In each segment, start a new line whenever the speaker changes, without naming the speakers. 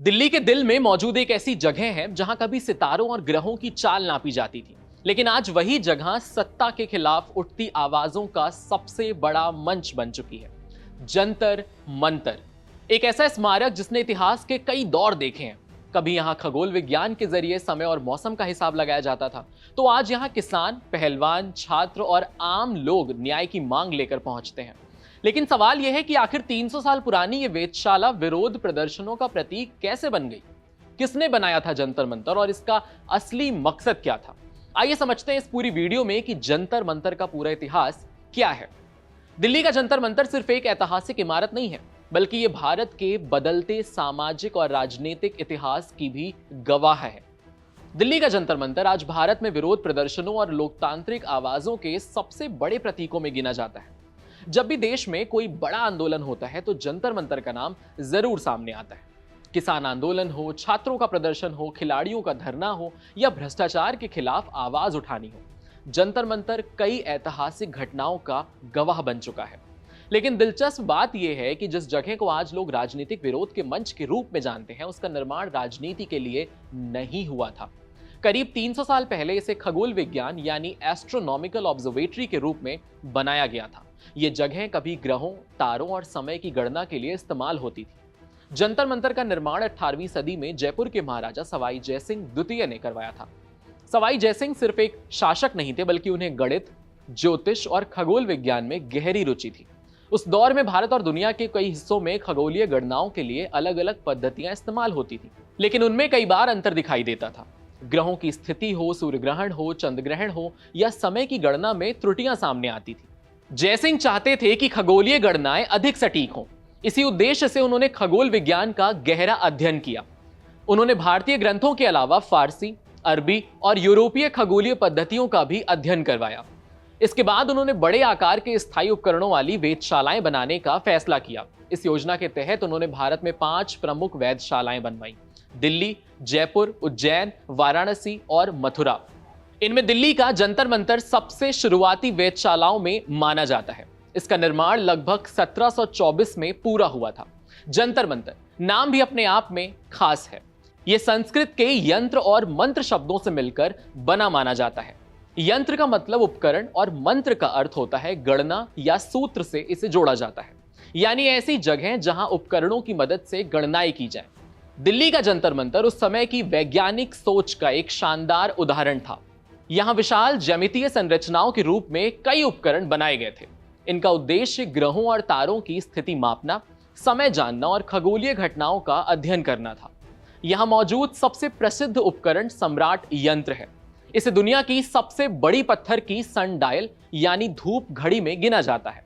दिल्ली के दिल में मौजूद एक ऐसी जगह है जहां कभी सितारों और ग्रहों की चाल नापी जाती थी, लेकिन आज वही जगह सत्ता के खिलाफ उठती आवाजों का सबसे बड़ा मंच बन चुकी है। जंतर मंतर एक ऐसा स्मारक जिसने इतिहास के कई दौर देखे हैं। कभी यहां खगोल विज्ञान के जरिए समय और मौसम का हिसाब लगाया जाता था, तो आज यहां किसान, पहलवान, छात्र और आम लोग न्याय की मांग लेकर पहुंचते हैं। लेकिन सवाल यह है कि आखिर 300 साल पुरानी ये वेधशाला विरोध प्रदर्शनों का प्रतीक कैसे बन गई? किसने बनाया था जंतर मंतर और इसका असली मकसद क्या था? आइए समझते हैं इस पूरी वीडियो में कि जंतर मंतर का पूरा इतिहास क्या है। दिल्ली का जंतर मंतर सिर्फ एक ऐतिहासिक इमारत नहीं है, बल्कि ये भारत के बदलते सामाजिक और राजनीतिक इतिहास की भी गवाह है। दिल्ली का जंतर मंतर आज भारत में विरोध प्रदर्शनों और लोकतांत्रिक आवाजों के सबसे बड़े प्रतीकों में गिना जाता है। जब भी देश में कोई बड़ा आंदोलन होता है तो जंतर मंतर का नाम जरूर सामने आता है। किसान आंदोलन हो, छात्रों का प्रदर्शन हो, खिलाड़ियों का धरना हो या भ्रष्टाचार के खिलाफ आवाज उठानी हो, जंतर मंतर कई ऐतिहासिक घटनाओं का गवाह बन चुका है। लेकिन दिलचस्प बात यह है कि जिस जगह को आज लोग राजनीतिक विरोध के मंच के रूप में जानते हैं, उसका निर्माण राजनीति के लिए नहीं हुआ था। करीब 300 साल पहले इसे खगोल विज्ञान यानी एस्ट्रोनॉमिकल ऑब्जर्वेटरी के रूप में बनाया गया था। यह जगह कभी ग्रहों, तारों और समय की गणना के लिए इस्तेमाल होती थी। जंतर मंतर का निर्माण 18वीं सदी में जयपुर के महाराजा सवाई जयसिंह द्वितीय ने करवाया था। सवाई जयसिंह सिर्फ एक शासक नहीं थे, बल्कि उन्हें गणित, ज्योतिष और खगोल विज्ञान में गहरी रुचि थी। उस दौर में भारत और दुनिया के कई हिस्सों में खगोलीय गणनाओं के लिए अलग अलग पद्धतियां इस्तेमाल होती थी, लेकिन उनमें कई बार अंतर दिखाई देता था। ग्रहों की स्थिति हो, सूर्य ग्रहण हो, चंद्र ग्रहण हो या समय की गणना में त्रुटियां सामने आती थी। जयसिंह चाहते थे कि खगोलीय गणनाएं अधिक सटीक हों। इसी उद्देश्य से उन्होंने खगोल विज्ञान का गहरा अध्ययन किया। उन्होंने भारतीय ग्रंथों के अलावा फारसी, अरबी और यूरोपीय खगोलीय पद्धतियों का भी अध्ययन करवाया। इसके बाद उन्होंने बड़े आकार के स्थायी उपकरणों वाली वेधशालाएं बनाने का फैसला किया। इस योजना के तहत उन्होंने भारत में 5 प्रमुख वेधशालाएं बनवाई: दिल्ली, जयपुर, उज्जैन, वाराणसी और मथुरा। इनमें दिल्ली का जंतर मंतर सबसे शुरुआती वेधशालाओं में माना जाता है। इसका निर्माण लगभग 1724 में पूरा हुआ था। जंतर मंतर नाम भी अपने आप में खास है। यह संस्कृत के यंत्र और मंत्र शब्दों से मिलकर बना माना जाता है। यंत्र का मतलब उपकरण और मंत्र का अर्थ होता है गणना या सूत्र से इसे जोड़ा जाता है, यानी ऐसी जगह जहां उपकरणों की मदद से गणनाएं की जाए। दिल्ली का जंतर मंतर उस समय की वैज्ञानिक सोच का एक शानदार उदाहरण था। यहां विशाल ज्यामितीय संरचनाओं के रूप में कई उपकरण बनाए गए थे। इनका उद्देश्य ग्रहों और तारों की स्थिति मापना, समय जानना और खगोलीय घटनाओं का अध्ययन करना था। यहां मौजूद सबसे प्रसिद्ध उपकरण सम्राट यंत्र है। इसे दुनिया की सबसे बड़ी पत्थर की सनडायल यानी धूप घड़ी में गिना जाता है।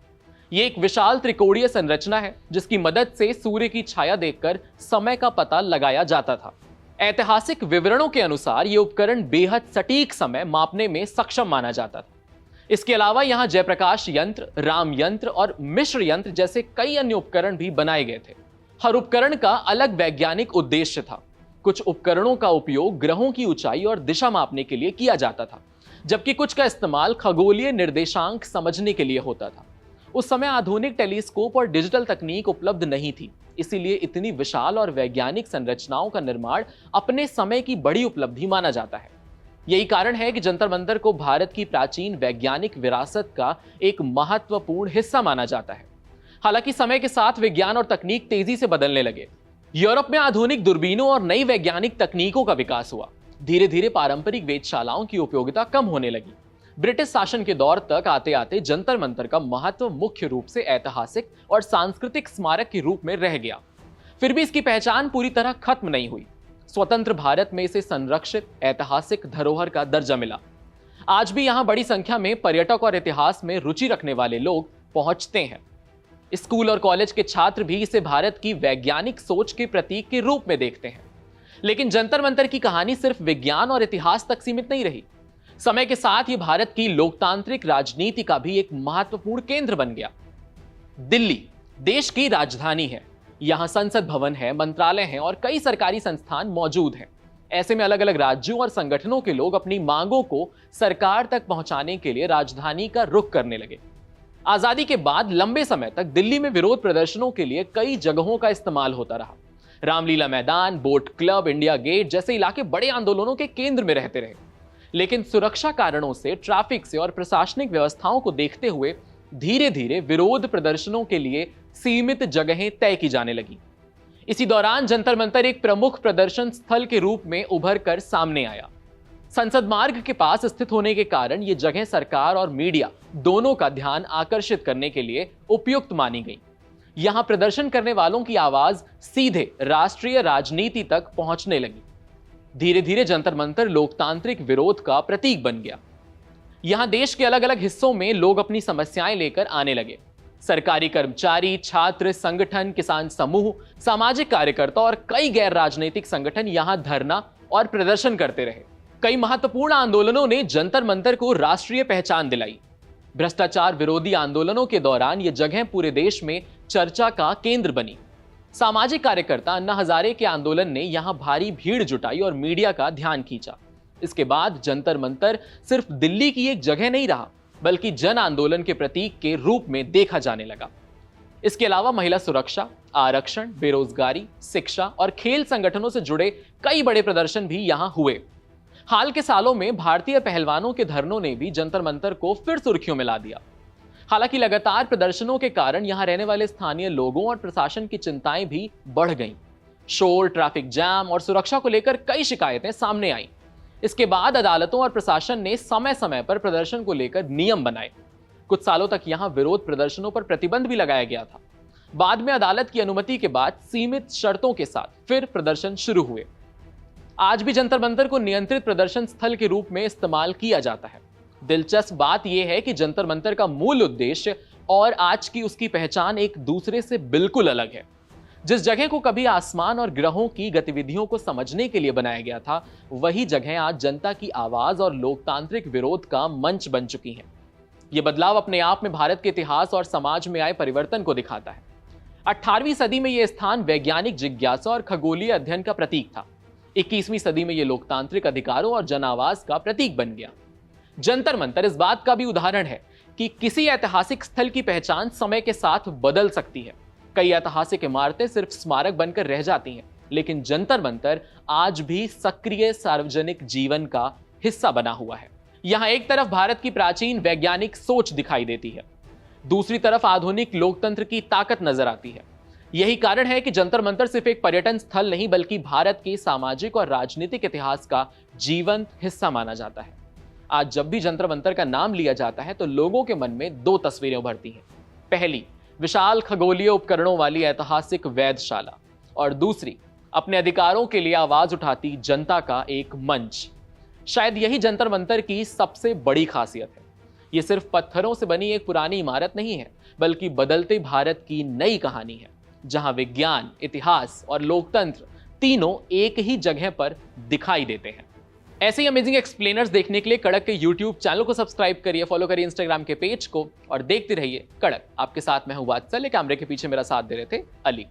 यह एक विशाल त्रिकोणीय संरचना है जिसकी मदद से सूर्य की छाया देखकर समय का पता लगाया जाता था। ऐतिहासिक विवरणों के अनुसार यह उपकरण बेहद सटीक समय मापने में सक्षम माना जाता था। इसके अलावा यहां जयप्रकाश यंत्र, राम यंत्र और मिश्र यंत्र जैसे कई अन्य उपकरण भी बनाए गए थे। हर उपकरण का अलग वैज्ञानिक उद्देश्य था। कुछ उपकरणों का उपयोग ग्रहों की ऊंचाई और दिशा मापने के लिए किया जाता था, जबकि कुछ का इस्तेमाल खगोलीय निर्देशांक समझने के लिए होता था। उस समय आधुनिक टेलीस्कोप और डिजिटल तकनीक उपलब्ध नहीं थी, इसीलिए इतनी विशाल और वैज्ञानिक संरचनाओं का निर्माण अपने समय की बड़ी उपलब्धि माना जाता है। यही कारण है कि जंतर मंतर को भारत की प्राचीन वैज्ञानिक विरासत का एक महत्वपूर्ण हिस्सा माना जाता है। हालांकि समय के साथ विज्ञान और तकनीक तेजी से बदलने लगे। यूरोप में आधुनिक दूरबीनों और नई वैज्ञानिक तकनीकों का विकास हुआ। धीरे धीरे पारंपरिक वेधशालाओं की उपयोगिता कम होने लगी। ब्रिटिश शासन के दौर तक आते आते जंतर मंतर का महत्व मुख्य रूप से ऐतिहासिक और सांस्कृतिक स्मारक के रूप में रह गया। फिर भी इसकी पहचान पूरी तरह खत्म नहीं हुई। स्वतंत्र भारत में इसे संरक्षित ऐतिहासिक धरोहर का दर्जा मिला। आज भी यहां बड़ी संख्या में पर्यटक और इतिहास में रुचि रखने वाले लोग पहुंचते हैं। स्कूल और कॉलेज के छात्र भी इसे भारत की वैज्ञानिक सोच के प्रतीक के रूप में देखते हैं। लेकिन जंतर मंतर की कहानी सिर्फ विज्ञान और इतिहास तक सीमित नहीं रही। समय के साथ ये भारत की लोकतांत्रिक राजनीति का भी एक महत्वपूर्ण केंद्र बन गया। दिल्ली देश की राजधानी है। यहां संसद भवन है, मंत्रालय हैं और कई सरकारी संस्थान मौजूद हैं। ऐसे में अलग अलग राज्यों और संगठनों के लोग अपनी मांगों को सरकार तक पहुंचाने के लिए राजधानी का रुख करने लगे। आजादी के बाद लंबे समय तक दिल्ली में विरोध प्रदर्शनों के लिए कई जगहों का इस्तेमाल होता रहा। रामलीला मैदान, बोट क्लब, इंडिया गेट जैसे इलाके बड़े आंदोलनों के केंद्र में रहते रहे। लेकिन सुरक्षा कारणों से, ट्रैफिक से और प्रशासनिक व्यवस्थाओं को देखते हुए धीरे धीरे विरोध प्रदर्शनों के लिए सीमित जगहें तय की जाने लगी। इसी दौरान जंतर मंतर एक प्रमुख प्रदर्शन स्थल के रूप में उभर कर सामने आया। संसद मार्ग के पास स्थित होने के कारण यह जगह सरकार और मीडिया दोनों का ध्यान आकर्षित करने के लिए उपयुक्त मानी गई। यहां प्रदर्शन करने वालों की आवाज सीधे राष्ट्रीय राजनीति तक पहुंचने लगी। धीरे धीरे जंतर मंतर लोकतांत्रिक विरोध का प्रतीक बन गया। यहां देश के अलग अलग हिस्सों में लोग अपनी समस्याएं लेकर आने लगे। सरकारी कर्मचारी, छात्र संगठन, किसान समूह, सामाजिक कार्यकर्ता और कई गैर राजनीतिक संगठन यहां धरना और प्रदर्शन करते रहे। कई महत्वपूर्ण आंदोलनों ने जंतर मंतर को राष्ट्रीय पहचान दिलाई। भ्रष्टाचार विरोधी आंदोलनों के दौरान यह जगह पूरे देश में चर्चा का केंद्र बनी। सामाजिक कार्यकर्ता अन्ना हजारे के आंदोलन ने यहां भारी भीड़ जुटाई और मीडिया का ध्यान खींचा। इसके बाद जंतर मंतर सिर्फ दिल्ली की एक जगह नहीं रहा, बल्कि जन आंदोलन के प्रतीक के रूप में देखा जाने लगा। इसके अलावा महिला सुरक्षा, आरक्षण, बेरोजगारी, शिक्षा और खेल संगठनों से जुड़े कई बड़े प्रदर्शन भी यहां हुए। हाल के सालों में भारतीय पहलवानों के धरनों ने भी जंतर मंतर को फिर सुर्खियों में ला दिया। हालांकि लगातार प्रदर्शनों के कारण यहां रहने वाले स्थानीय लोगों और प्रशासन की चिंताएं भी बढ़ गईं। शोर, ट्रैफिक जैम और सुरक्षा को लेकर कई शिकायतें सामने आईं। इसके बाद अदालतों और प्रशासन ने समय समय पर प्रदर्शन को लेकर नियम बनाए। कुछ सालों तक यहां विरोध प्रदर्शनों पर प्रतिबंध भी लगाया गया था। बाद में अदालत की अनुमति के बाद सीमित शर्तों के साथ फिर प्रदर्शन शुरू हुए। आज भी जंतर मंतर को नियंत्रित प्रदर्शन स्थल के रूप में इस्तेमाल किया जाता है। दिलचस्प बात यह है कि जंतर मंतर का मूल उद्देश्य और आज की उसकी पहचान एक दूसरे से बिल्कुल अलग है। जिस जगह को कभी आसमान और ग्रहों की गतिविधियों को समझने के लिए बनाया गया था, वही जगह आज जनता की आवाज और लोकतांत्रिक विरोध का मंच बन चुकी है। यह बदलाव अपने आप में भारत के इतिहास और समाज में आए परिवर्तन को दिखाता है। 18वीं सदी में यह स्थान वैज्ञानिक जिज्ञासा और खगोलीय अध्ययन का प्रतीक था। 21वीं सदी में यह लोकतांत्रिक अधिकारों और जन आवाज का प्रतीक बन गया। जंतर मंतर इस बात का भी उदाहरण है कि किसी ऐतिहासिक स्थल की पहचान समय के साथ बदल सकती है। कई ऐतिहासिक इमारतें सिर्फ स्मारक बनकर रह जाती हैं, लेकिन जंतर मंतर आज भी सक्रिय सार्वजनिक जीवन का हिस्सा बना हुआ है। यहां एक तरफ भारत की प्राचीन वैज्ञानिक सोच दिखाई देती है, दूसरी तरफ आधुनिक लोकतंत्र की ताकत नजर आती है। यही कारण है कि जंतर मंतर सिर्फ एक पर्यटन स्थल नहीं, बल्कि भारत के सामाजिक और राजनीतिक इतिहास का जीवंत हिस्सा माना जाता है। आज जब भी जंतर मंतर का नाम लिया जाता है तो लोगों के मन में दो तस्वीरें उभरती हैं। पहली, विशाल खगोलीय उपकरणों वाली ऐतिहासिक वेधशाला, और दूसरी, अपने अधिकारों के लिए आवाज उठाती जनता का एक मंच। शायद यही जंतर मंतर की सबसे बड़ी खासियत है। यह सिर्फ पत्थरों से बनी एक पुरानी इमारत नहीं है, बल्कि बदलते भारत की नई कहानी है, जहां विज्ञान, इतिहास और लोकतंत्र तीनों एक ही जगह पर दिखाई देते हैं। ऐसे ही अमेजिंग एक्सप्लेनर्स देखने के लिए कड़क के YouTube चैनल को सब्सक्राइब करिए, फॉलो करिए Instagram के पेज को और देखते रहिए कड़क। आपके साथ मैं हूं वात्सल्य, कैमरे के पीछे मेरा साथ दे रहे थे अली।